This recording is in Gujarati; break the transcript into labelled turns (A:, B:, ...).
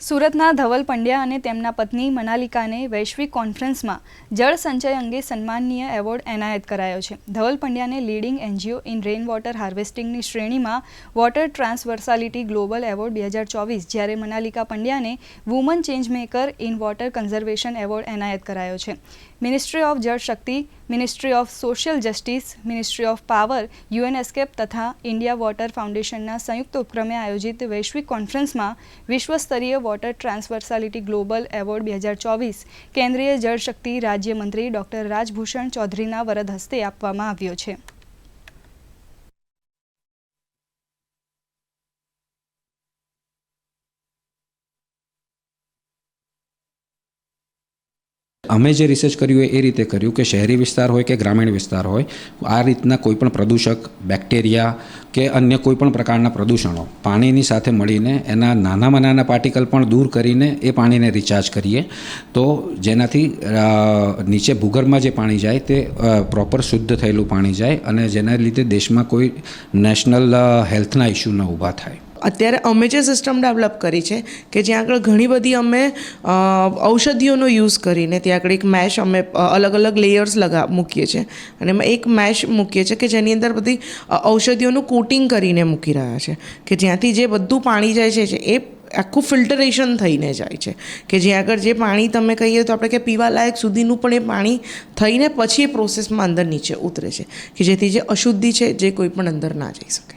A: સુરતના ધવલ પંડ્યા અને તેમના પત્ની મનાલિકાને વૈશ્વિક કોન્ફરન્સમાં જળ સંચય અંગે સન્માનનીય એવોર્ડ એનાયત કરાયો છે. ધવલ પંડ્યાને leading NGO in rain water હાર્વેસ્ટિંગની શ્રેણીમાં વોટર ટ્રાન્સવર્સાલિટી ગ્લોબલ એવોર્ડ 2024, જ્યારે મનાલિકા પંડ્યાને woman changemaker in water conservation award એનાયત કરાયો છે. Ministry of Jal Shakti, ministry of social justice, ministry of power, UNESCAP તથા ઇન્ડિયા વોટર ફાઉન્ડેશનના સંયુક્ત ઉપક્રમે આયોજિત વૈશ્વિક કોન્ફરન્સમાં વિશ્વસ્તરીય વોટર ટ્રાન્સવર્સાલિટી ગ્લોબલ એવોર્ડ 2024 કેન્દ્રીય જળશક્તિ રાજ્યમંત્રી ડોક્ટર રાજભૂષણ ચૌધરીના વરદ હસ્તે આપવામાં આવ્યો છે.
B: અમે જે રિસર્ચ કર્યું એ રીતે કર્યું કે શહેરી વિસ્તાર હોય કે ગ્રામીણ વિસ્તાર હોય, આ રીતના કોઈપણ પ્રદૂષક, બેક્ટેરિયા કે અન્ય કોઈપણ પ્રકારના પ્રદૂષણો પાણીની સાથે મળીને એના નાનામાં નાના પાર્ટિકલ પણ દૂર કરીને એ પાણીને રિચાર્જ કરીએ તો જેનાથી નીચે ભૂગર્ભમાં જે પાણી જાય તે પ્રોપર શુદ્ધ થયેલું પાણી જાય અને જેના લીધે દેશમાં કોઈ નેશનલ હેલ્થના ઇસ્યુ ન ઊભા થાય.
C: અત્યારે અમે જે સિસ્ટમ ડેવલપ કરી છે કે જ્યાં આગળ ઘણી બધી અમે ઔષધિઓનો યુઝ કરીને ત્યાં આગળ એક મેશ અમે અલગ અલગ લેયર્સ મૂકીએ છીએ અને એમાં એક મેશ મૂકીએ છીએ કે જેની અંદર બધી ઔષધિઓનું કોટિંગ કરીને મૂકી રહ્યા છે કે જ્યાંથી જે બધું પાણી જાય છે એ આખું ફિલ્ટરેશન થઈને જાય છે કે જ્યાં આગળ જે પાણી તમે કહીએ તો આપણે કે પીવાલાયક સુધીનું પણ એ પાણી થઈને પછી એ પ્રોસેસમાં અંદર નીચે ઉતરે છે કે જેથી જે અશુદ્ધિ છે જે કોઈ પણ અંદર ના જઈ શકે.